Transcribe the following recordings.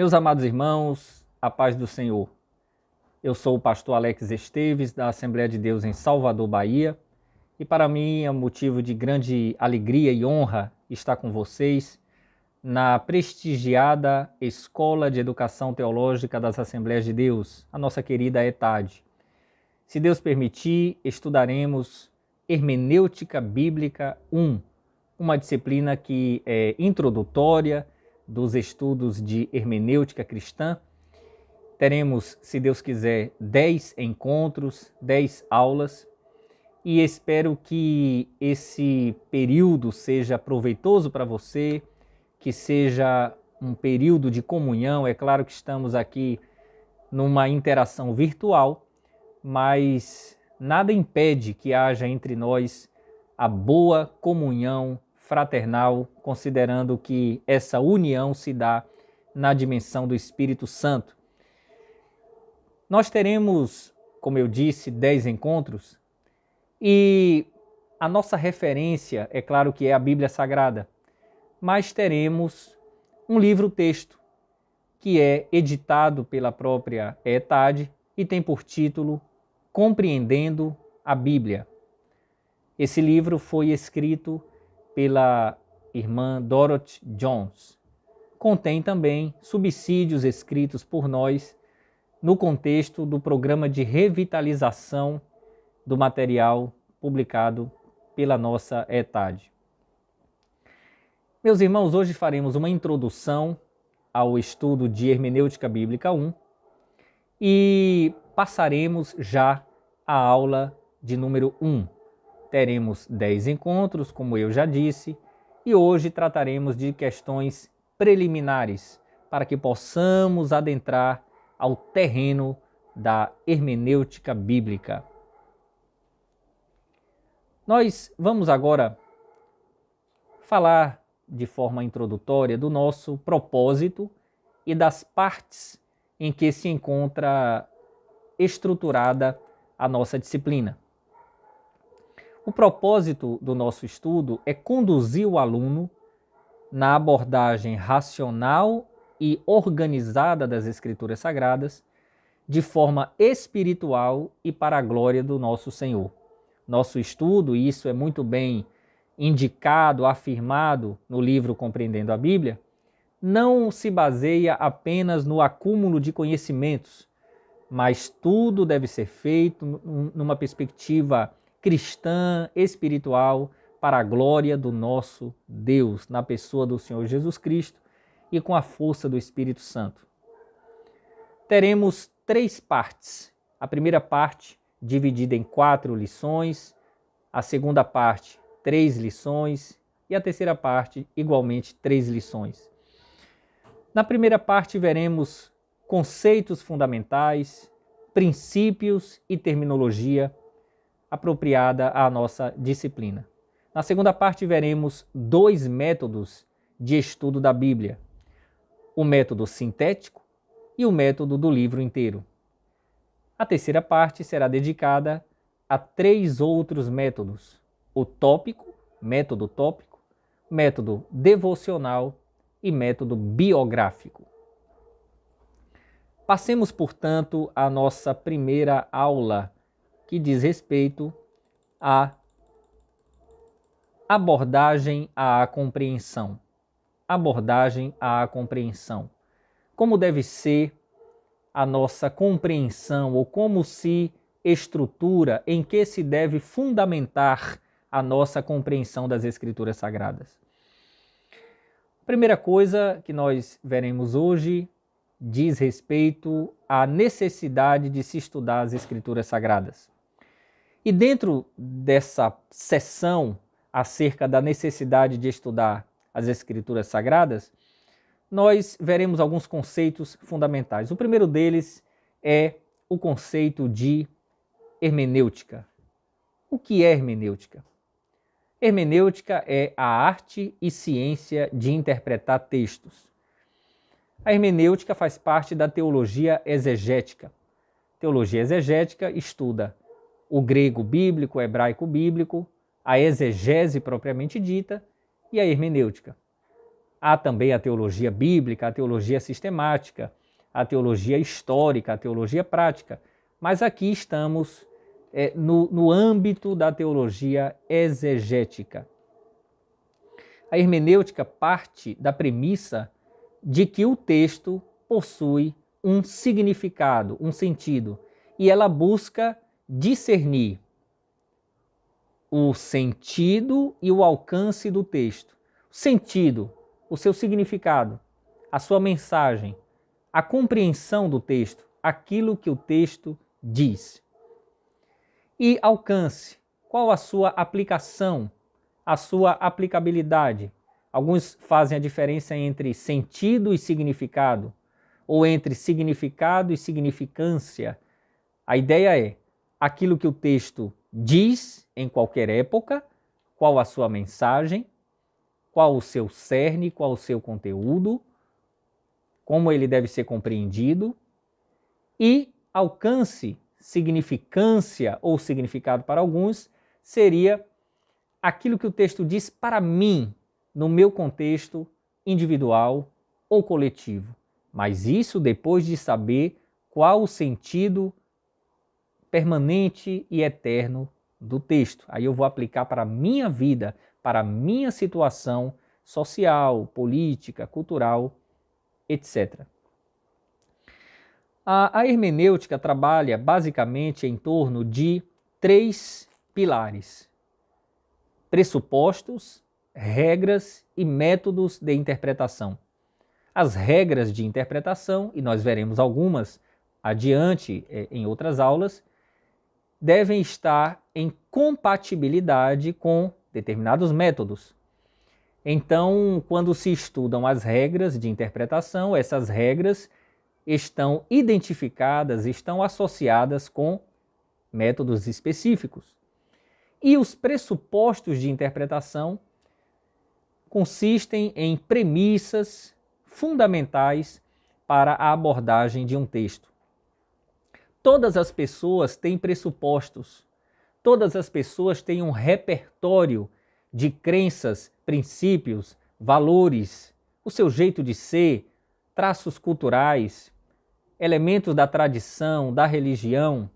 Meus amados irmãos, a paz do Senhor. Eu sou o pastor Alex Esteves, da Assembleia de Deus em Salvador, Bahia, e para mim é um motivo de grande alegria e honra estar com vocês na prestigiada Escola de Educação Teológica das Assembleias de Deus, a nossa querida ETAD. Se Deus permitir, estudaremos Hermenêutica Bíblica 1, uma disciplina que é introdutória dos estudos de hermenêutica cristã. Teremos, se Deus quiser, 10 encontros, 10 aulas, e espero que esse período seja proveitoso para você, que seja um período de comunhão. É claro que estamos aqui numa interação virtual, mas nada impede que haja entre nós a boa comunhão fraternal, considerando que essa união se dá na dimensão do Espírito Santo. Nós teremos, como eu disse, 10 encontros, e a nossa referência, é claro que é a Bíblia Sagrada, mas teremos um livro-texto que é editado pela própria ETAD e tem por título Compreendendo a Bíblia. Esse livro foi escrito pela irmã Dorothy Jones. Contém também subsídios escritos por nós no contexto do programa de revitalização do material publicado pela nossa ETAD. Meus irmãos, hoje faremos uma introdução ao estudo de Hermenêutica Bíblica 1 e passaremos já a aula de número 1. Teremos 10 encontros, como eu já disse, e hoje trataremos de questões preliminares para que possamos adentrar ao terreno da hermenêutica bíblica. Nós vamos agora falar de forma introdutória do nosso propósito e das partes em que se encontra estruturada a nossa disciplina. O propósito do nosso estudo é conduzir o aluno na abordagem racional e organizada das Escrituras Sagradas, de forma espiritual e para a glória do nosso Senhor. Nosso estudo, e isso é muito bem indicado, afirmado no livro Compreendendo a Bíblia, não se baseia apenas no acúmulo de conhecimentos, mas tudo deve ser feito numa perspectiva cristã, espiritual, para a glória do nosso Deus, na pessoa do Senhor Jesus Cristo e com a força do Espírito Santo. Teremos 3 partes. A primeira parte dividida em 4 lições, a segunda parte 3 lições e a terceira parte igualmente 3 lições. Na primeira parte veremos conceitos fundamentais, princípios e terminologia apropriada à nossa disciplina. Na segunda parte veremos 2 métodos de estudo da Bíblia, o método sintético e o método do livro inteiro. A terceira parte será dedicada a 3 outros métodos, o tópico, método devocional e método biográfico. Passemos, portanto, à nossa primeira aula, que diz respeito à abordagem à compreensão. Abordagem à compreensão. Como deve ser a nossa compreensão, ou como se estrutura, em que se deve fundamentar a nossa compreensão das Escrituras Sagradas. A primeira coisa que nós veremos hoje diz respeito à necessidade de se estudar as Escrituras Sagradas. E dentro dessa sessão acerca da necessidade de estudar as Escrituras Sagradas, nós veremos alguns conceitos fundamentais. O primeiro deles é o conceito de hermenêutica. O que é hermenêutica? Hermenêutica é a arte e ciência de interpretar textos. A hermenêutica faz parte da teologia exegética. Teologia exegética estuda o grego bíblico, o hebraico bíblico, a exegese propriamente dita e a hermenêutica. Há também a teologia bíblica, a teologia sistemática, a teologia histórica, a teologia prática. Mas aqui estamos no âmbito da teologia exegética. A hermenêutica parte da premissa de que o texto possui um significado, um sentido, e ela busca discernir o sentido e o alcance do texto. O sentido, o seu significado, a sua mensagem, a compreensão do texto, aquilo que o texto diz. E alcance, qual a sua aplicação, a sua aplicabilidade? Alguns fazem a diferença entre sentido e significado, ou entre significado e significância. A ideia é aquilo que o texto diz em qualquer época, qual a sua mensagem, qual o seu cerne, qual o seu conteúdo, como ele deve ser compreendido, e alcance, significância ou significado para alguns, seria aquilo que o texto diz para mim, no meu contexto individual ou coletivo. Mas isso depois de saber qual o sentido permanente e eterno do texto. Aí eu vou aplicar para a minha vida, para a minha situação social, política, cultural, etc. A hermenêutica trabalha basicamente em torno de 3 pilares: pressupostos, regras e métodos de interpretação. As regras de interpretação, e nós veremos algumas adiante em outras aulas, devem estar em compatibilidade com determinados métodos. Então, quando se estudam as regras de interpretação, essas regras estão identificadas, estão associadas com métodos específicos. E os pressupostos de interpretação consistem em premissas fundamentais para a abordagem de um texto. Todas as pessoas têm pressupostos, todas as pessoas têm um repertório de crenças, princípios, valores, o seu jeito de ser, traços culturais, elementos da tradição, da religião,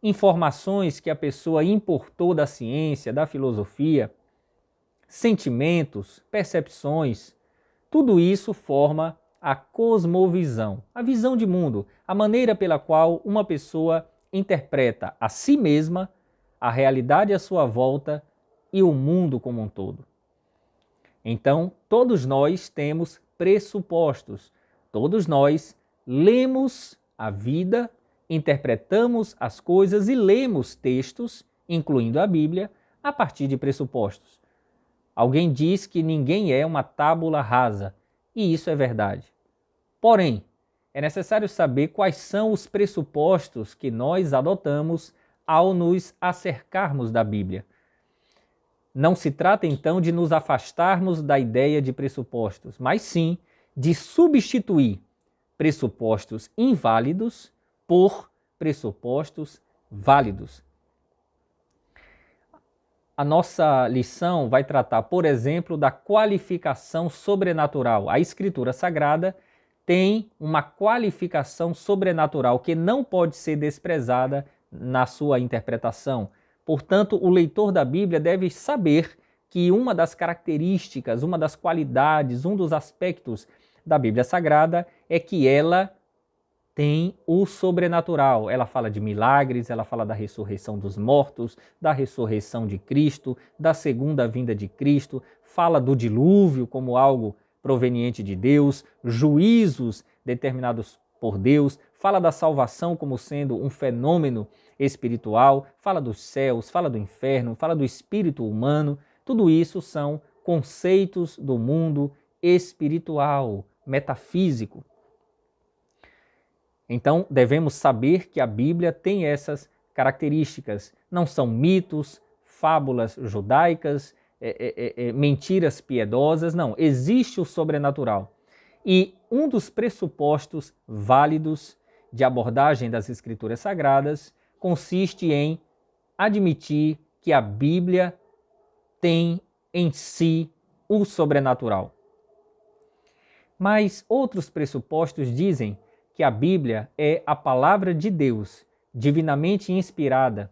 informações que a pessoa importou da ciência, da filosofia, sentimentos, percepções, tudo isso forma a cosmovisão, a visão de mundo, a maneira pela qual uma pessoa interpreta a si mesma, a realidade à sua volta e o mundo como um todo. Então, todos nós temos pressupostos, todos nós lemos a vida, interpretamos as coisas e lemos textos, incluindo a Bíblia, a partir de pressupostos. Alguém diz que ninguém é uma tábula rasa, e isso é verdade. Porém, é necessário saber quais são os pressupostos que nós adotamos ao nos acercarmos da Bíblia. Não se trata então de nos afastarmos da ideia de pressupostos, mas sim de substituir pressupostos inválidos por pressupostos válidos. A nossa lição vai tratar, por exemplo, da qualificação sobrenatural. A Escritura Sagrada tem uma qualificação sobrenatural que não pode ser desprezada na sua interpretação. Portanto, o leitor da Bíblia deve saber que uma das características, uma das qualidades, um dos aspectos da Bíblia Sagrada é que ela tem o sobrenatural. Ela fala de milagres, ela fala da ressurreição dos mortos, da ressurreição de Cristo, da segunda vinda de Cristo, fala do dilúvio como algo proveniente de Deus, juízos determinados por Deus, fala da salvação como sendo um fenômeno espiritual, fala dos céus, fala do inferno, fala do espírito humano. Tudo isso são conceitos do mundo espiritual, metafísico. Então, devemos saber que a Bíblia tem essas características. Não são mitos, fábulas judaicas, mentiras piedosas, não. Existe o sobrenatural. E um dos pressupostos válidos de abordagem das Escrituras Sagradas consiste em admitir que a Bíblia tem em si o sobrenatural. Mas outros pressupostos dizem que a Bíblia é a palavra de Deus, divinamente inspirada,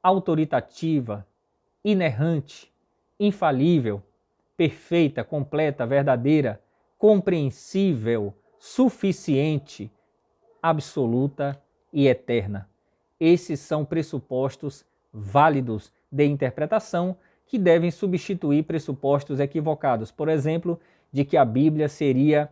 autoritativa, inerrante, infalível, perfeita, completa, verdadeira, compreensível, suficiente, absoluta e eterna. Esses são pressupostos válidos de interpretação que devem substituir pressupostos equivocados. Por exemplo, de que a Bíblia seria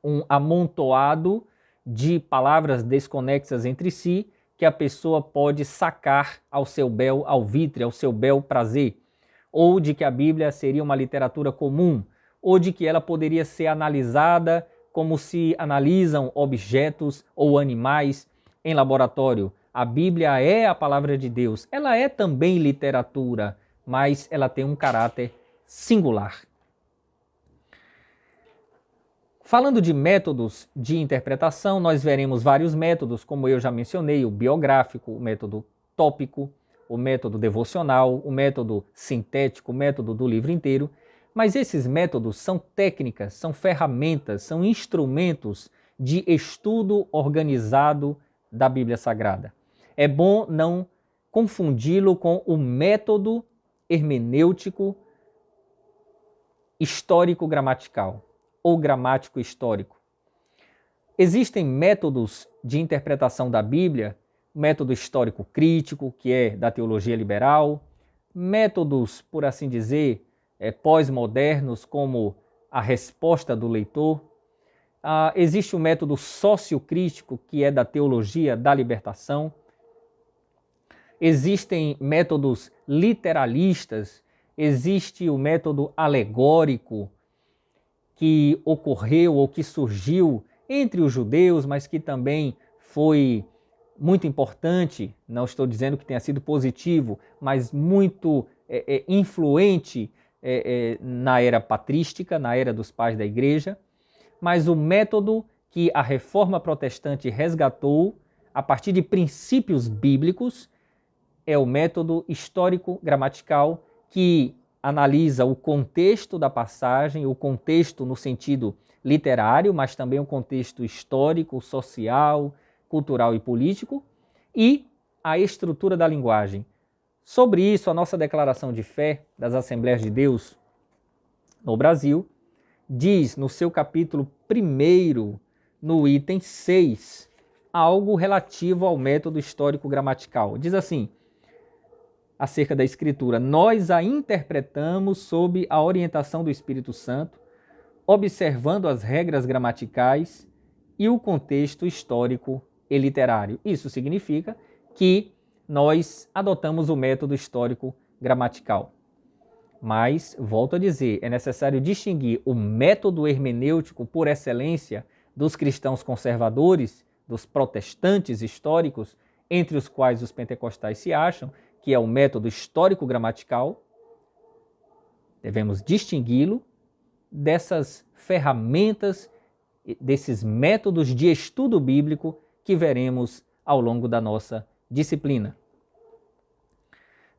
um amontoado de palavras desconexas entre si que a pessoa pode sacar ao seu bel alvitre, ao seu bel prazer, ou de que a Bíblia seria uma literatura comum, ou de que ela poderia ser analisada como se analisam objetos ou animais em laboratório. A Bíblia é a palavra de Deus, ela é também literatura, mas ela tem um caráter singular. Falando de métodos de interpretação, nós veremos vários métodos, como eu já mencionei, o biográfico, o método tópico, o método devocional, o método sintético, o método do livro inteiro. Mas esses métodos são técnicas, são ferramentas, são instrumentos de estudo organizado da Bíblia Sagrada. É bom não confundi-lo com o método hermenêutico histórico-gramatical ou gramático histórico. Existem métodos de interpretação da Bíblia, método histórico crítico, que é da teologia liberal, métodos, por assim dizer, pós-modernos, como a resposta do leitor. Existe o método sociocrítico, que é da teologia da libertação. Existem métodos literalistas, existe o método alegórico, que ocorreu ou que surgiu entre os judeus, mas que também foi muito importante, não estou dizendo que tenha sido positivo, mas muito influente na era patrística, na era dos pais da igreja. Mas o método que a Reforma Protestante resgatou a partir de princípios bíblicos é o método histórico-gramatical, que analisa o contexto da passagem, o contexto no sentido literário, mas também o contexto histórico, social, cultural e político, e a estrutura da linguagem. Sobre isso, a nossa declaração de fé das Assembleias de Deus no Brasil diz no seu capítulo 1º, no item 6, algo relativo ao método histórico-gramatical. Diz assim, acerca da Escritura: nós a interpretamos sob a orientação do Espírito Santo, observando as regras gramaticais e o contexto histórico e literário. Isso significa que nós adotamos o método histórico-gramatical. Mas, volto a dizer, é necessário distinguir o método hermenêutico por excelência dos cristãos conservadores, dos protestantes históricos, entre os quais os pentecostais se acham, que é o método histórico-gramatical. Devemos distingui-lo dessas ferramentas, desses métodos de estudo bíblico que veremos ao longo da nossa disciplina.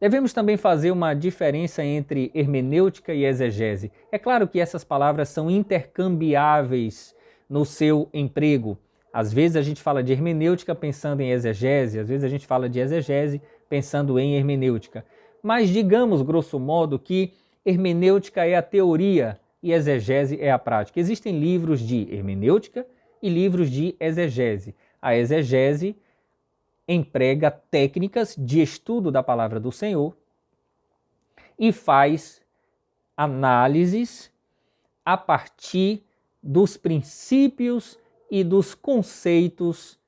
Devemos também fazer uma diferença entre hermenêutica e exegese. É claro que essas palavras são intercambiáveis no seu emprego. Às vezes a gente fala de hermenêutica pensando em exegese, às vezes a gente fala de exegese pensando em hermenêutica. Mas digamos, grosso modo, que hermenêutica é a teoria e exegese é a prática. Existem livros de hermenêutica e livros de exegese. A exegese emprega técnicas de estudo da palavra do Senhor e faz análises a partir dos princípios e dos conceitos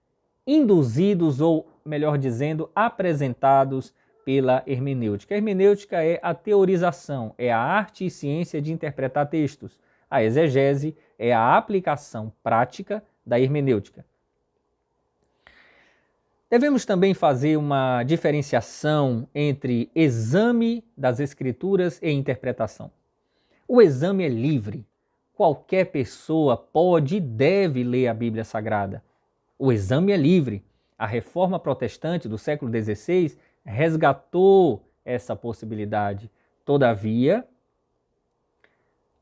induzidos, ou melhor dizendo, apresentados pela hermenêutica. A hermenêutica é a teorização, é a arte e ciência de interpretar textos. A exegese é a aplicação prática da hermenêutica. Devemos também fazer uma diferenciação entre exame das Escrituras e interpretação. O exame é livre. Qualquer pessoa pode e deve ler a Bíblia Sagrada. O exame é livre. A Reforma Protestante do século XVI resgatou essa possibilidade. Todavia,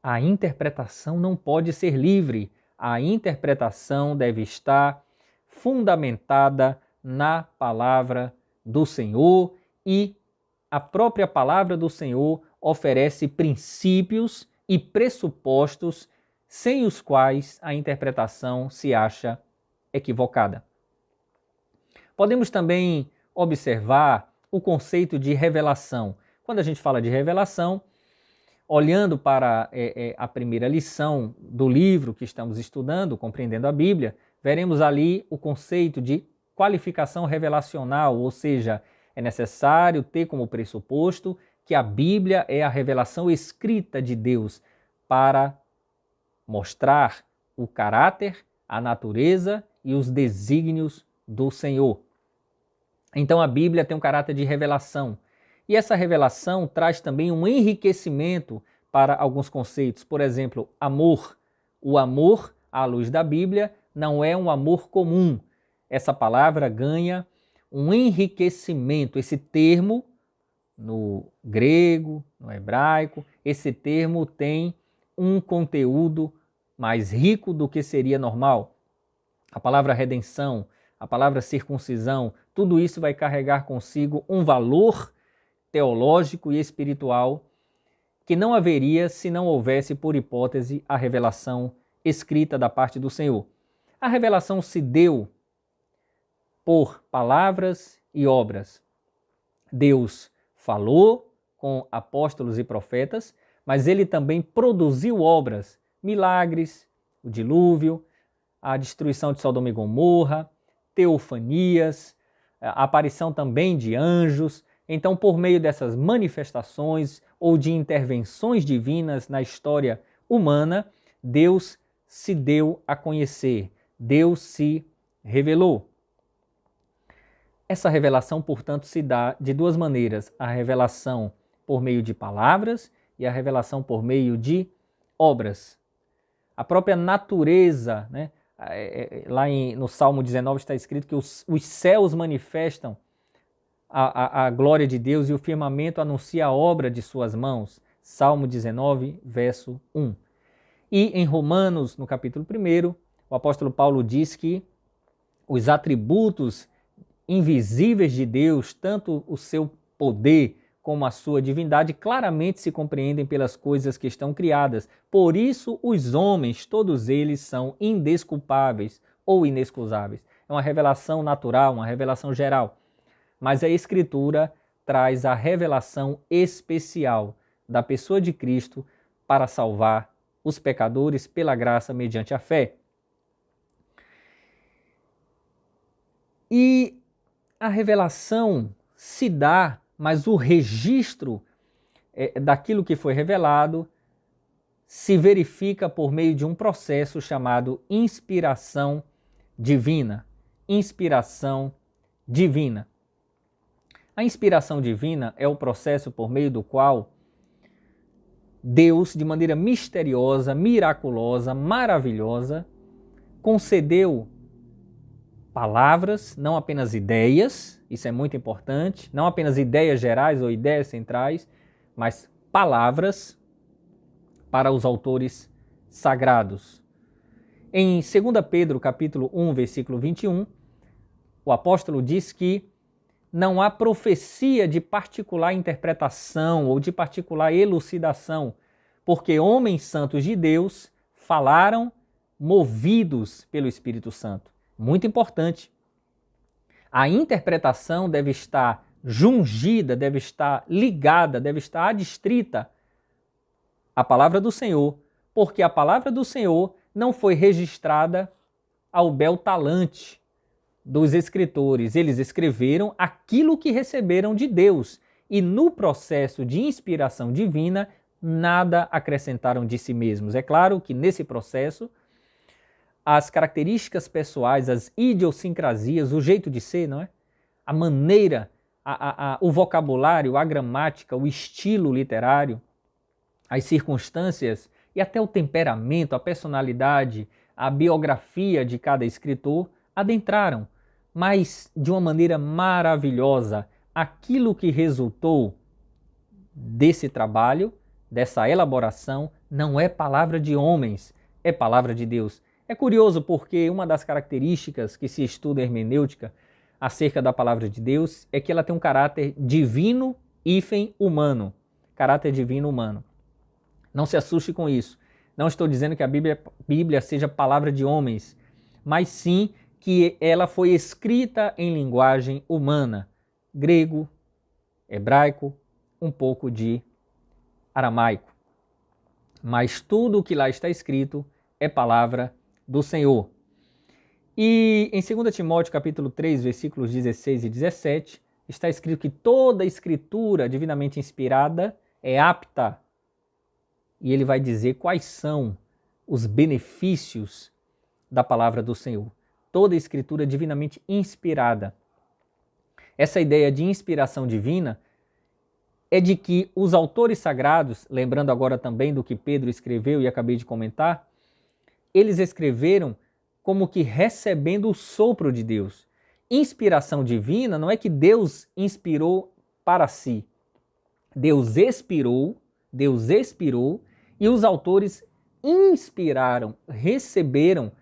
A interpretação não pode ser livre. A interpretação deve estar fundamentada na palavra do Senhor, e a própria palavra do Senhor oferece princípios e pressupostos sem os quais a interpretação se acha equivocada. Podemos também observar o conceito de revelação. Quando a gente fala de revelação, olhando para a primeira lição do livro que estamos estudando, Compreendendo a Bíblia, veremos ali o conceito de qualificação revelacional, ou seja, é necessário ter como pressuposto que a Bíblia é a revelação escrita de Deus para mostrar o caráter, a natureza e os desígnios do Senhor. Então a Bíblia tem um caráter de revelação. E essa revelação traz também um enriquecimento para alguns conceitos. Por exemplo, amor. O amor, à luz da Bíblia, não é um amor comum. Essa palavra ganha um enriquecimento. Esse termo, no grego, no hebraico, esse termo tem um conteúdo mais rico do que seria normal. A palavra redenção, a palavra circuncisão, tudo isso vai carregar consigo um valor teológico e espiritual que não haveria se não houvesse, por hipótese, a revelação escrita da parte do Senhor. A revelação se deu por palavras e obras. Deus falou com apóstolos e profetas, mas ele também produziu obras, milagres, o dilúvio, a destruição de Sodoma e Gomorra, teofanias, a aparição também de anjos. Então, por meio dessas manifestações ou de intervenções divinas na história humana, Deus se deu a conhecer, Deus se revelou. Essa revelação, portanto, se dá de duas maneiras: a revelação por meio de palavras e a revelação por meio de obras. A própria natureza, né? Lá no Salmo 19 está escrito que os céus manifestam a glória de Deus e o firmamento anuncia a obra de suas mãos. Salmo 19, verso 1. E em Romanos, no capítulo 1, o apóstolo Paulo diz que os atributos invisíveis de Deus, tanto o seu poder como a sua divindade, claramente se compreendem pelas coisas que estão criadas. Por isso, os homens, todos eles, são indesculpáveis ou inexcusáveis. É uma revelação natural, uma revelação geral. Mas a Escritura traz a revelação especial da pessoa de Cristo para salvar os pecadores pela graça mediante a fé. E a revelação se dá, mas o registro daquilo que foi revelado se verifica por meio de um processo chamado inspiração divina. Inspiração divina. A inspiração divina é o processo por meio do qual Deus, de maneira misteriosa, miraculosa, maravilhosa, concedeu palavras, não apenas ideias, isso é muito importante, não apenas ideias gerais ou ideias centrais, mas palavras para os autores sagrados. Em 2 Pedro, capítulo 1, versículo 21, o apóstolo diz que não há profecia de particular interpretação ou de particular elucidação, porque homens santos de Deus falaram movidos pelo Espírito Santo. Muito importante. A interpretação deve estar jungida, deve estar ligada, deve estar adstrita à palavra do Senhor, porque a palavra do Senhor não foi registrada ao bel talante dos escritores. Eles escreveram aquilo que receberam de Deus e no processo de inspiração divina nada acrescentaram de si mesmos. É claro que nesse processo as características pessoais, as idiosincrasias, o jeito de ser, não é? A maneira, o vocabulário, a gramática, o estilo literário, as circunstâncias e até o temperamento, a personalidade, a biografia de cada escritor adentraram, mas de uma maneira maravilhosa, aquilo que resultou desse trabalho, dessa elaboração, Não é palavra de homens, é palavra de Deus. É curioso porque uma das características que se estuda hermenêutica acerca da palavra de Deus é que ela tem um caráter divino hífen humano. Caráter divino humano. Não se assuste com isso. Não estou dizendo que a Bíblia seja palavra de homens, mas sim que ela foi escrita em linguagem humana. Grego, hebraico, um pouco de aramaico. Mas tudo o que lá está escrito é palavra do Senhor. E em 2 Timóteo capítulo 3, versículos 16 e 17, está escrito que toda escritura divinamente inspirada é apta. E ele vai dizer quais são os benefícios da palavra do Senhor. Toda escritura divinamente inspirada. Essa ideia de inspiração divina é de que os autores sagrados, lembrando agora também do que Pedro escreveu e acabei de comentar, eles escreveram como que recebendo o sopro de Deus. Inspiração divina não é que Deus inspirou para si. Deus expirou e os autores inspiraram, receberam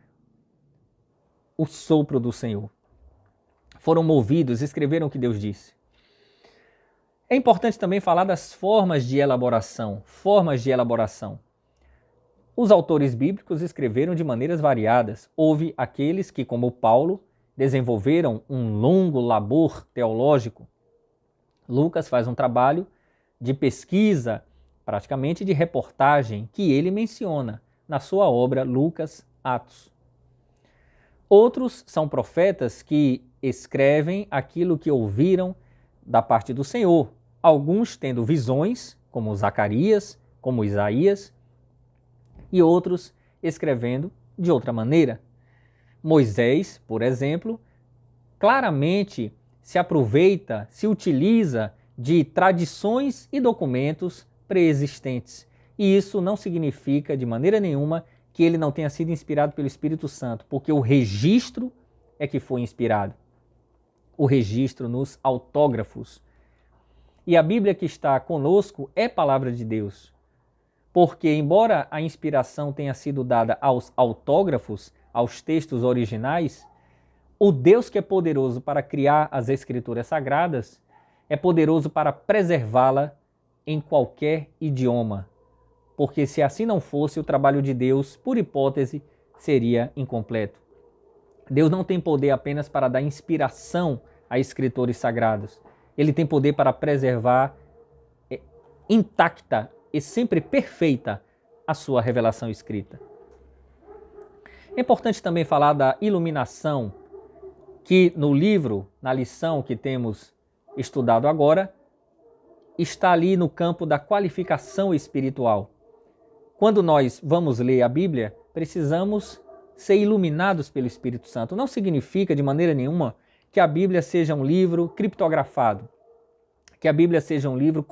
o sopro do Senhor. Foram movidos, escreveram o que Deus disse. É importante também falar das formas de elaboração. Os autores bíblicos escreveram de maneiras variadas. Houve aqueles que, como Paulo, desenvolveram um longo labor teológico. Lucas faz um trabalho de pesquisa, praticamente de reportagem, que ele menciona na sua obra Lucas Atos. Outros são profetas que escrevem aquilo que ouviram da parte do Senhor, alguns tendo visões, como Zacarias, como Isaías, e outros escrevendo de outra maneira. Moisés, por exemplo, claramente se aproveita, se utiliza de tradições e documentos pré-existentes. E isso não significa de maneira nenhuma que ele não tenha sido inspirado pelo Espírito Santo, porque o registro é que foi inspirado. O registro nos autógrafos. E a Bíblia que está conosco é palavra de Deus. Porque, embora a inspiração tenha sido dada aos autógrafos, aos textos originais, o Deus que é poderoso para criar as Escrituras Sagradas é poderoso para preservá-la em qualquer idioma. Porque se assim não fosse, o trabalho de Deus, por hipótese, seria incompleto. Deus não tem poder apenas para dar inspiração a escritores sagrados. Ele tem poder para preservar intacta e sempre perfeita a sua revelação escrita. É importante também falar da iluminação, que no livro, na lição que temos estudado agora, está ali no campo da qualificação espiritual. Quando nós vamos ler a Bíblia, precisamos ser iluminados pelo Espírito Santo. Não significa de maneira nenhuma que a Bíblia seja um livro criptografado, que a Bíblia seja um livro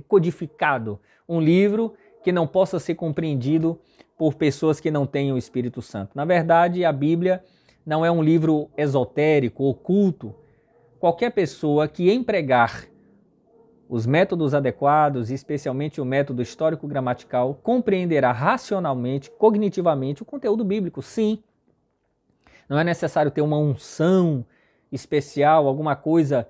codificado, um livro que não possa ser compreendido por pessoas que não tenham o Espírito Santo. Na verdade, a Bíblia não é um livro esotérico, oculto. Qualquer pessoa que empregar os métodos adequados, especialmente o método histórico-gramatical, compreenderá racionalmente, cognitivamente o conteúdo bíblico, sim. Não é necessário ter uma unção especial, alguma coisa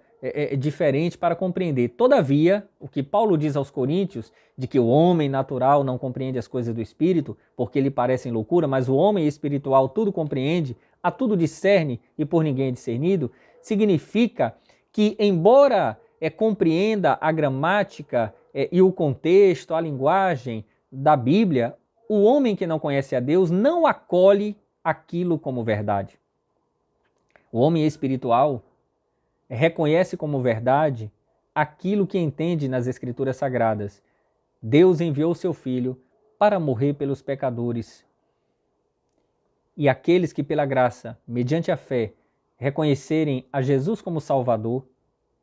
diferente para compreender. Todavia, o que Paulo diz aos Coríntios, de que o homem natural não compreende as coisas do Espírito, porque lhe parecem loucura, mas o homem espiritual tudo compreende, a tudo discerne e por ninguém é discernido, significa que, embora compreenda a gramática e o contexto, a linguagem da Bíblia, o homem que não conhece a Deus não acolhe aquilo como verdade. O homem espiritual reconhece como verdade aquilo que entende nas Escrituras Sagradas. Deus enviou seu Filho para morrer pelos pecadores. E aqueles que pela graça, mediante a fé, reconhecerem a Jesus como Salvador,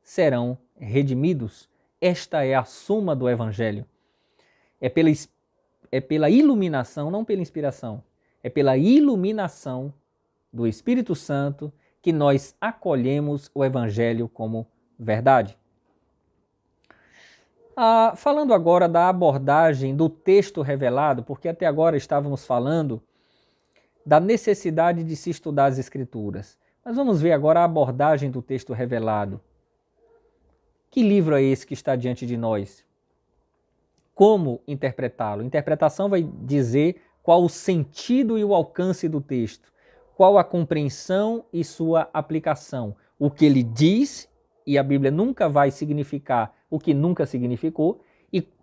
serão redimidos. Esta é a suma do Evangelho. É pela iluminação, não pela inspiração, é pela iluminação do Espírito Santo que nós acolhemos o Evangelho como verdade. Falando agora da abordagem do texto revelado, porque até agora estávamos falando da necessidade de se estudar as Escrituras. Mas vamos ver agora a abordagem do texto revelado. Que livro é esse que está diante de nós? Como interpretá-lo? Interpretação vai dizer qual o sentido e o alcance do texto, qual a compreensão e sua aplicação. O que ele diz, e a Bíblia nunca vai significar o que nunca significou,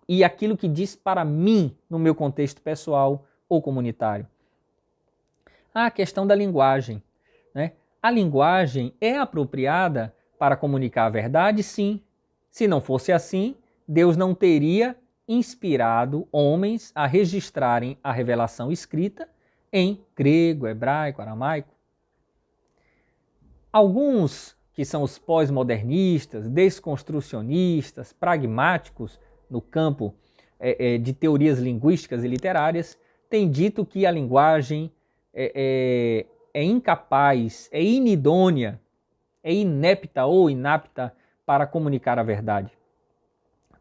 e aquilo que diz para mim, no meu contexto pessoal ou comunitário. A questão da linguagem, né? A linguagem é apropriada para comunicar a verdade? Sim. Se não fosse assim, Deus não teria inspirado homens a registrarem a revelação escrita em grego, hebraico, aramaico. Alguns que são os pós-modernistas, desconstrucionistas, pragmáticos no campo de teorias linguísticas e literárias, têm dito que a linguagem é incapaz, é inidônea, é inepta ou inapta para comunicar a verdade.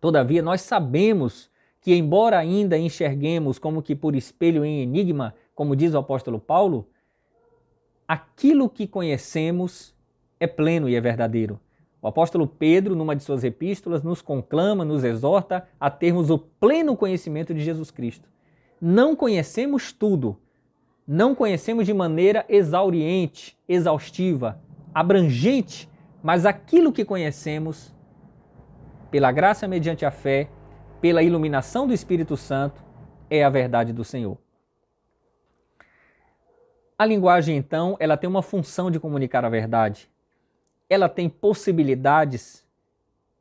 Todavia, nós sabemos que, embora ainda enxerguemos como que por espelho em enigma, como diz o apóstolo Paulo, aquilo que conhecemos é pleno e é verdadeiro. O apóstolo Pedro, numa de suas epístolas, nos conclama, nos exorta a termos o pleno conhecimento de Jesus Cristo. Não conhecemos tudo, não conhecemos de maneira exauriente, exaustiva, abrangente, mas aquilo que conhecemos, pela graça mediante a fé, pela iluminação do Espírito Santo, é a verdade do Senhor. A linguagem, então, ela tem uma função de comunicar a verdade. Ela tem possibilidades,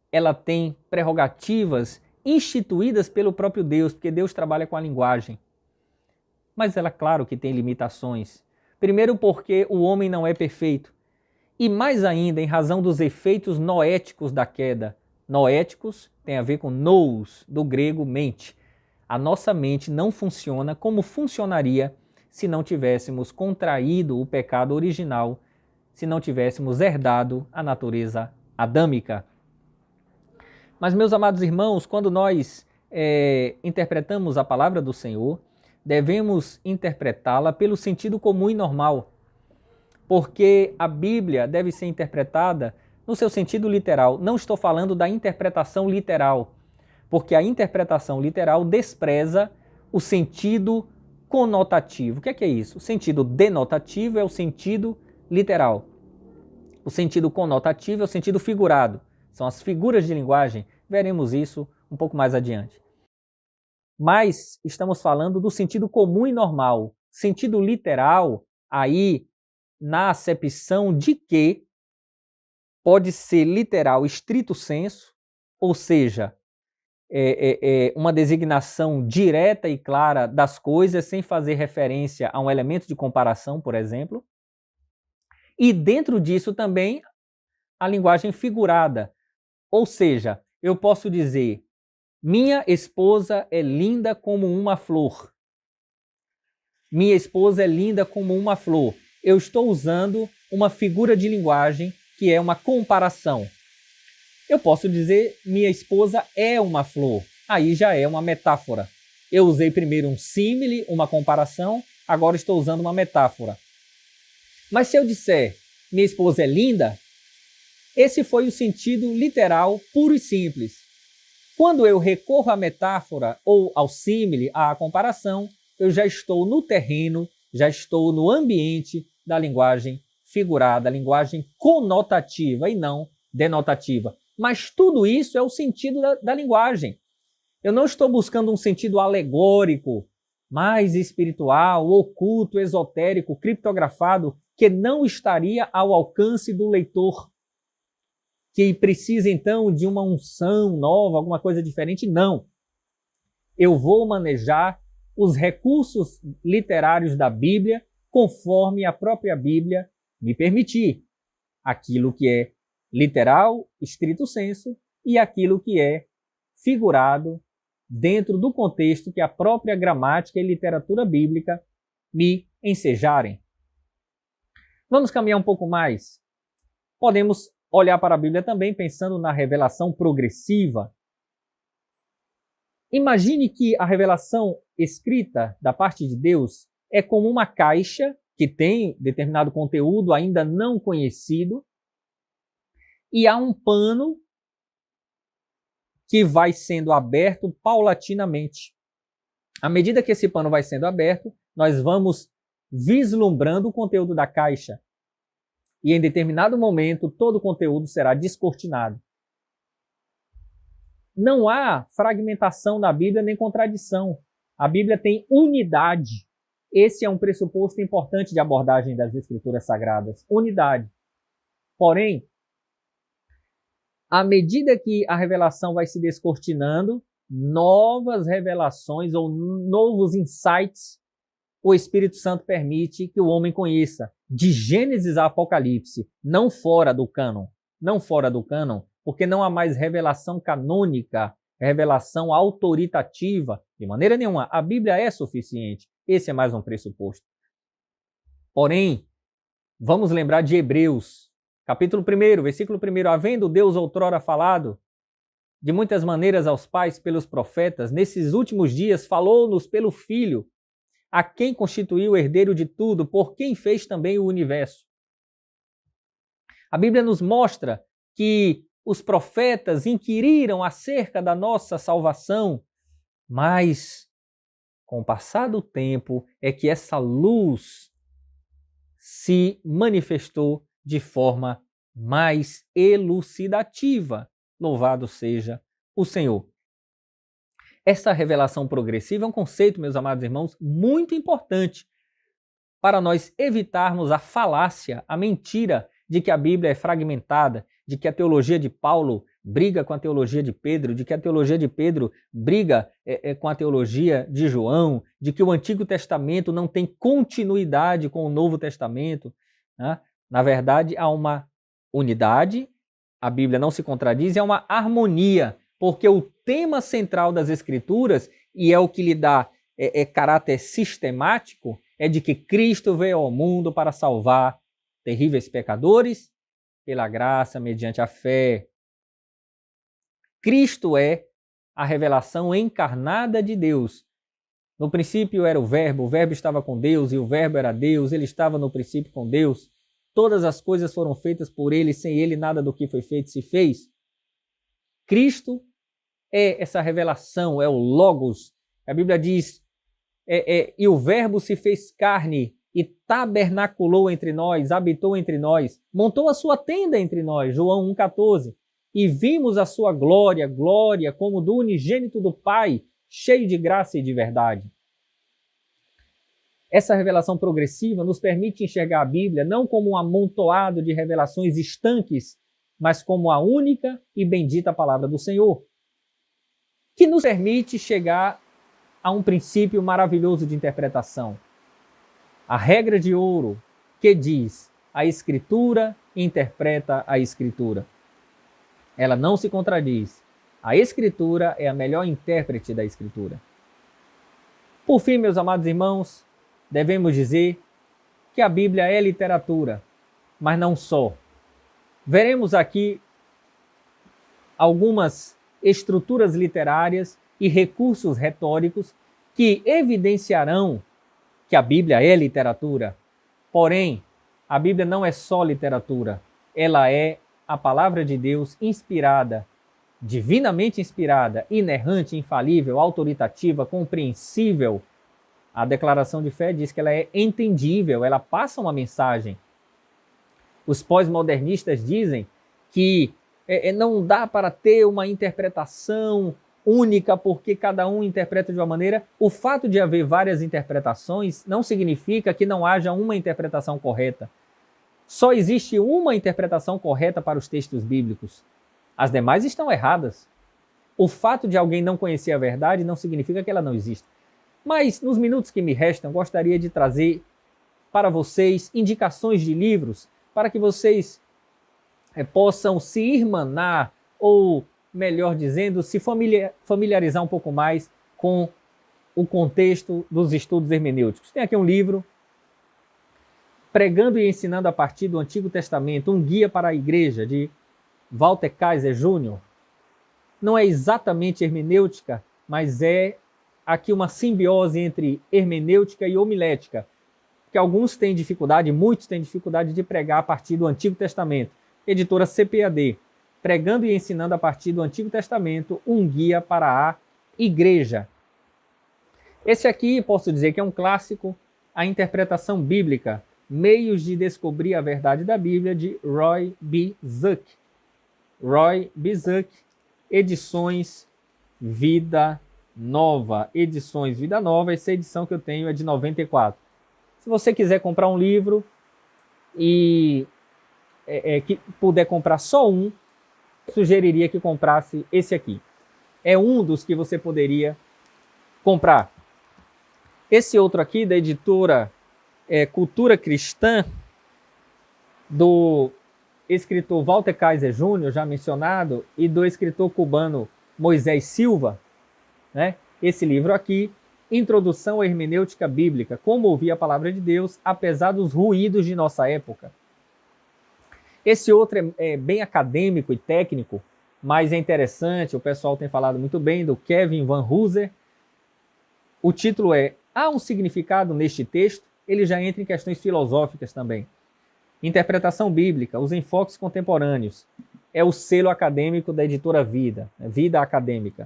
ela tem prerrogativas instituídas pelo próprio Deus, porque Deus trabalha com a linguagem. Mas ela, claro, que tem limitações. Primeiro porque o homem não é perfeito. E mais ainda, em razão dos efeitos noéticos da queda. Noéticos tem a ver com nous, do grego mente. A nossa mente não funciona como funcionaria se não tivéssemos contraído o pecado original, se não tivéssemos herdado a natureza adâmica. Mas, meus amados irmãos, quando nós interpretamos a palavra do Senhor, devemos interpretá-la pelo sentido comum e normal, porque a Bíblia deve ser interpretada no seu sentido literal. Não estou falando da interpretação literal, porque a interpretação literal despreza o sentido conotativo. O que é isso? O sentido denotativo é o sentido literal. O sentido conotativo é o sentido figurado. São as figuras de linguagem. Veremos isso um pouco mais adiante. Mas estamos falando do sentido comum e normal. Sentido literal, aí, na acepção de que pode ser literal estrito sensu, ou seja, uma designação direta e clara das coisas sem fazer referência a um elemento de comparação, por exemplo. E dentro disso também a linguagem figurada, ou seja, eu posso dizer: minha esposa é linda como uma flor. Minha esposa é linda como uma flor. Eu estou usando uma figura de linguagem que é uma comparação. Eu posso dizer: minha esposa é uma flor. Aí já é uma metáfora. Eu usei primeiro um símile, uma comparação, agora estou usando uma metáfora. Mas se eu disser: minha esposa é linda, esse foi o sentido literal, puro e simples. Quando eu recorro à metáfora ou ao símile, à comparação, eu já estou no terreno, já estou no ambiente da linguagem figurada, linguagem conotativa e não denotativa. Mas tudo isso é o sentido da linguagem. Eu não estou buscando um sentido alegórico, mais espiritual, oculto, esotérico, criptografado, que não estaria ao alcance do leitor, que precisa então de uma unção nova, alguma coisa diferente. Não. Eu vou manejar os recursos literários da Bíblia conforme a própria Bíblia me permitir. Aquilo que é literal, estrito sensu, e aquilo que é figurado dentro do contexto que a própria gramática e literatura bíblica me ensejarem. Vamos caminhar um pouco mais. Podemos olhar para a Bíblia também pensando na revelação progressiva. Imagine que a revelação escrita da parte de Deus é como uma caixa que tem determinado conteúdo ainda não conhecido e há um pano que vai sendo aberto paulatinamente. À medida que esse pano vai sendo aberto, nós vamos vislumbrando o conteúdo da caixa. E em determinado momento, todo o conteúdo será descortinado. Não há fragmentação na Bíblia nem contradição. A Bíblia tem unidade. Esse é um pressuposto importante de abordagem das Escrituras Sagradas. Unidade. Porém, à medida que a revelação vai se descortinando, novas revelações ou novos insights o Espírito Santo permite que o homem conheça. De Gênesis a Apocalipse, não fora do cânon. Não fora do cânon, porque não há mais revelação canônica, revelação autoritativa. De maneira nenhuma, a Bíblia é suficiente. Esse é mais um pressuposto. Porém, vamos lembrar de Hebreus, capítulo 1, versículo 1. Havendo Deus outrora falado de muitas maneiras aos pais pelos profetas, nesses últimos dias falou-nos pelo Filho, a quem constituiu o herdeiro de tudo, por quem fez também o universo. A Bíblia nos mostra que os profetas inquiriram acerca da nossa salvação, mas com o passar do tempo é que essa luz se manifestou de forma mais elucidativa. Louvado seja o Senhor. Essa revelação progressiva é um conceito, meus amados irmãos, muito importante para nós evitarmos a falácia, a mentira de que a Bíblia é fragmentada, de que a teologia de Paulo briga com a teologia de Pedro, de que a teologia de Pedro briga com a teologia de João, de que o Antigo Testamento não tem continuidade com o Novo Testamento. Né? Na verdade, há uma unidade, a Bíblia não se contradiz, é uma harmonia, porque o tema central das Escrituras, e é o que lhe dá caráter sistemático, é de que Cristo veio ao mundo para salvar terríveis pecadores, pela graça, mediante a fé. Cristo é a revelação encarnada de Deus. No princípio era o Verbo estava com Deus, e o Verbo era Deus, ele estava no princípio com Deus. Todas as coisas foram feitas por ele, sem ele nada do que foi feito se fez. Cristo é essa revelação, é o Logos. A Bíblia diz, e o Verbo se fez carne e tabernaculou entre nós, habitou entre nós, montou a sua tenda entre nós, João 1,14. E vimos a sua glória, glória como do unigênito do Pai, cheio de graça e de verdade. Essa revelação progressiva nos permite enxergar a Bíblia não como um amontoado de revelações estanques, mas como a única e bendita palavra do Senhor, que nos permite chegar a um princípio maravilhoso de interpretação. A regra de ouro que diz: a Escritura interpreta a Escritura. Ela não se contradiz. A Escritura é a melhor intérprete da Escritura. Por fim, meus amados irmãos, devemos dizer que a Bíblia é literatura, mas não só. Veremos aqui algumas estruturas literárias e recursos retóricos que evidenciarão que a Bíblia é literatura. Porém, a Bíblia não é só literatura, ela é a palavra de Deus inspirada, divinamente inspirada, inerrante, infalível, autoritativa, compreensível. A declaração de fé diz que ela é entendível, ela passa uma mensagem. Os pós-modernistas dizem que não dá para ter uma interpretação única porque cada um interpreta de uma maneira. O fato de haver várias interpretações não significa que não haja uma interpretação correta. Só existe uma interpretação correta para os textos bíblicos. As demais estão erradas. O fato de alguém não conhecer a verdade não significa que ela não existe. Mas, nos minutos que me restam, gostaria de trazer para vocês indicações de livros para que vocês possam se irmanar, ou, melhor dizendo, se familiarizar um pouco mais com o contexto dos estudos hermenêuticos. Tem aqui um livro, Pregando e Ensinando a partir do Antigo Testamento, um guia para a igreja, de Walter Kaiser Jr. Não é exatamente hermenêutica, mas é aqui uma simbiose entre hermenêutica e homilética, que alguns têm dificuldade, muitos têm dificuldade de pregar a partir do Antigo Testamento. Editora CPAD, pregando e ensinando a partir do Antigo Testamento, um guia para a igreja. Esse aqui, posso dizer que é um clássico, A Interpretação Bíblica, Meios de Descobrir a Verdade da Bíblia, de Roy B. Zuck. Roy B. Zuck, Edições Vida Nova. Edições Vida Nova, essa edição que eu tenho é de 94. Se você quiser comprar um livro e que puder comprar só um, sugeriria que comprasse esse aqui. É um dos que você poderia comprar. Esse outro aqui, da editora Cultura Cristã, do escritor Walter Kaiser Jr., já mencionado, e do escritor cubano Moisés Silva, né? Esse livro aqui, Introdução à Hermenêutica Bíblica, como ouvir a palavra de Deus, apesar dos ruídos de nossa época. Esse outro é bem acadêmico e técnico, mas é interessante, o pessoal tem falado muito bem, do Kevin Van Hooser. O título é Há um significado neste texto? Ele já entra em questões filosóficas também. Interpretação bíblica, os enfoques contemporâneos. É o selo acadêmico da editora Vida, Vida Acadêmica.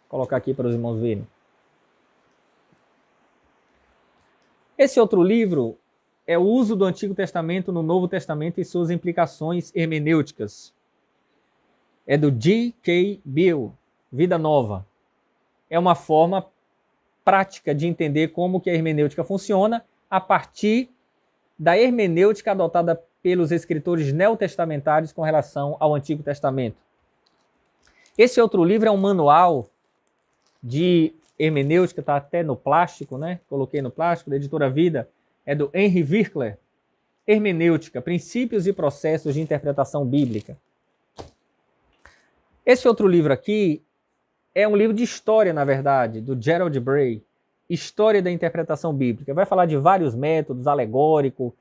Vou colocar aqui para os irmãos verem. Esse outro livro é o uso do Antigo Testamento no Novo Testamento e suas implicações hermenêuticas. É do G.K. Beale, Vida Nova. É uma forma prática de entender como que a hermenêutica funciona a partir da hermenêutica adotada pelos escritores neotestamentários com relação ao Antigo Testamento. Esse outro livro é um manual de hermenêutica, está até no plástico, né? Coloquei no plástico, da editora Vida, é do Henry Virkler. Hermenêutica, princípios e processos de interpretação bíblica. Esse outro livro aqui é um livro de história, na verdade, do Gerald Bray, História da Interpretação Bíblica. Vai falar de vários métodos, alegórico,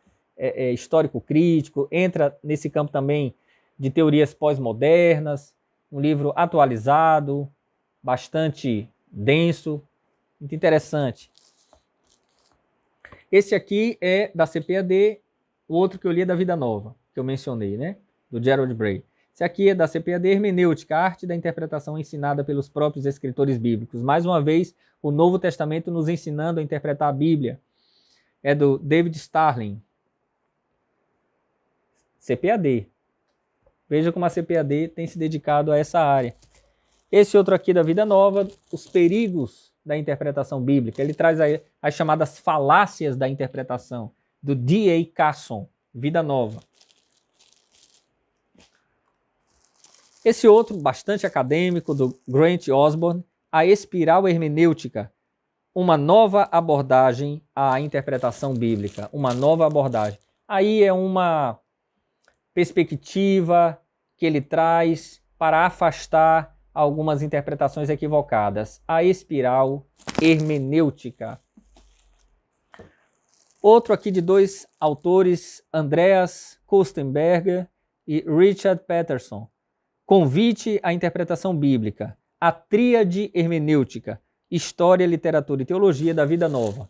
histórico-crítico, entra nesse campo também de teorias pós-modernas, um livro atualizado, bastante denso, muito interessante. Esse aqui é da CPAD, o outro que eu li é da Vida Nova, que eu mencionei, né? Do Gerald Bray. Esse aqui é da CPAD, Hermenêutica, Arte da Interpretação ensinada pelos próprios escritores bíblicos. Mais uma vez, o Novo Testamento nos ensinando a interpretar a Bíblia. É do David Starling. CPAD. Veja como a CPAD tem se dedicado a essa área. Esse outro aqui da Vida Nova, Os Perigos da Interpretação Bíblica. Ele traz aí as chamadas falácias da interpretação, do D.A. Carson, Vida Nova. Esse outro, bastante acadêmico, do Grant Osborne, A Espiral Hermenêutica, uma nova abordagem à interpretação bíblica, uma nova abordagem. Aí é uma perspectiva que ele traz para afastar algumas interpretações equivocadas. A Espiral Hermenêutica. Outro aqui de dois autores, Andreas Kostenberger e Richard Peterson. Convite à Interpretação Bíblica, a Tríade Hermenêutica, História, Literatura e Teologia da Vida Nova.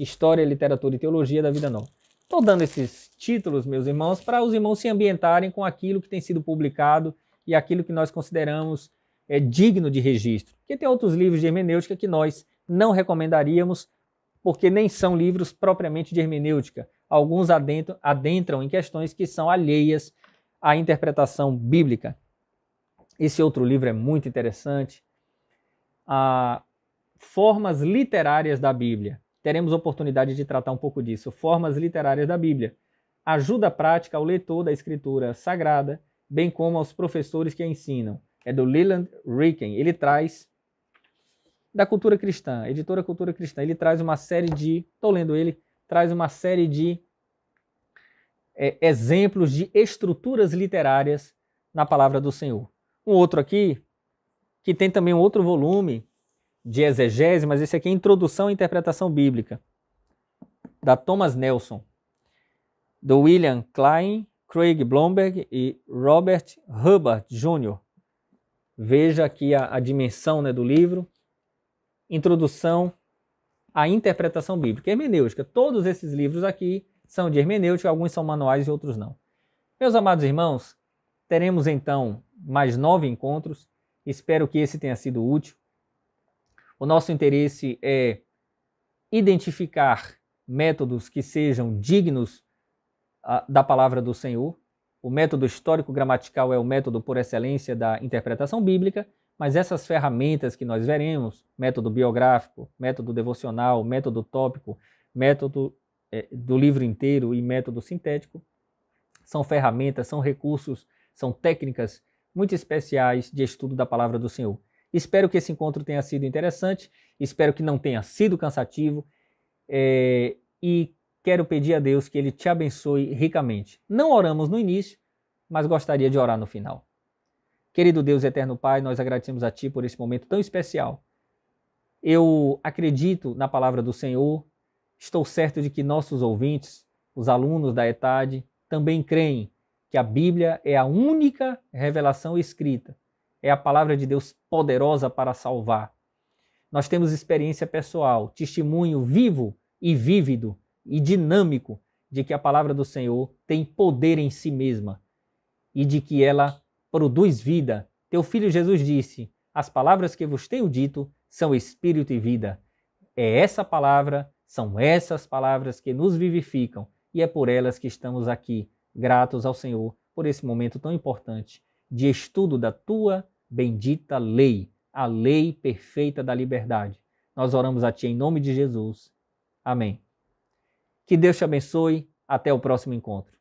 História, Literatura e Teologia da Vida Nova. Estou dando esses títulos, meus irmãos, para os irmãos se ambientarem com aquilo que tem sido publicado e aquilo que nós consideramos digno de registro. Porque tem outros livros de hermenêutica que nós não recomendaríamos, porque nem são livros propriamente de hermenêutica. Alguns adentram em questões que são alheias à interpretação bíblica. Esse outro livro é muito interessante. Formas literárias da Bíblia. Teremos oportunidade de tratar um pouco disso. Formas literárias da Bíblia. Ajuda prática ao leitor da Escritura Sagrada, bem como aos professores que a ensinam. É do Leland Ricken. Ele traz da Cultura Cristã, editora Cultura Cristã. Ele traz uma série de, estou lendo ele, traz uma série de exemplos de estruturas literárias na palavra do Senhor. Um outro aqui, que tem também um outro volume de exegese, mas esse aqui é Introdução à Interpretação Bíblica, da Thomas Nelson, do William Klein, Craig Blomberg e Robert Hubbard Jr. Veja aqui a dimensão, né, do livro. Introdução à interpretação bíblica. Hermenêutica. Todos esses livros aqui são de hermenêutica, alguns são manuais e outros não. Meus amados irmãos, teremos então mais 9 encontros. Espero que esse tenha sido útil. O nosso interesse é identificar métodos que sejam dignos da palavra do Senhor. O método histórico-gramatical é o método por excelência da interpretação bíblica, mas essas ferramentas que nós veremos, método biográfico, método devocional, método tópico, método do livro inteiro e método sintético, são ferramentas, são recursos, são técnicas muito especiais de estudo da palavra do Senhor. Espero que esse encontro tenha sido interessante, espero que não tenha sido cansativo e quero pedir a Deus que Ele te abençoe ricamente. Não oramos no início, mas gostaria de orar no final. Querido Deus eterno Pai, nós agradecemos a Ti por esse momento tão especial. Eu acredito na palavra do Senhor, estou certo de que nossos ouvintes, os alunos da ETAD, também creem que a Bíblia é a única revelação escrita, é a palavra de Deus poderosa para salvar. Nós temos experiência pessoal, testemunho vivo e vívido e dinâmico de que a palavra do Senhor tem poder em si mesma e de que ela produz vida. Teu Filho Jesus disse: as palavras que vos tenho dito são espírito e vida. É essa palavra, são essas palavras que nos vivificam e é por elas que estamos aqui, gratos ao Senhor por esse momento tão importante de estudo da tua bendita lei, a lei perfeita da liberdade. Nós oramos a Ti em nome de Jesus. Amém. Que Deus te abençoe. Até o próximo encontro.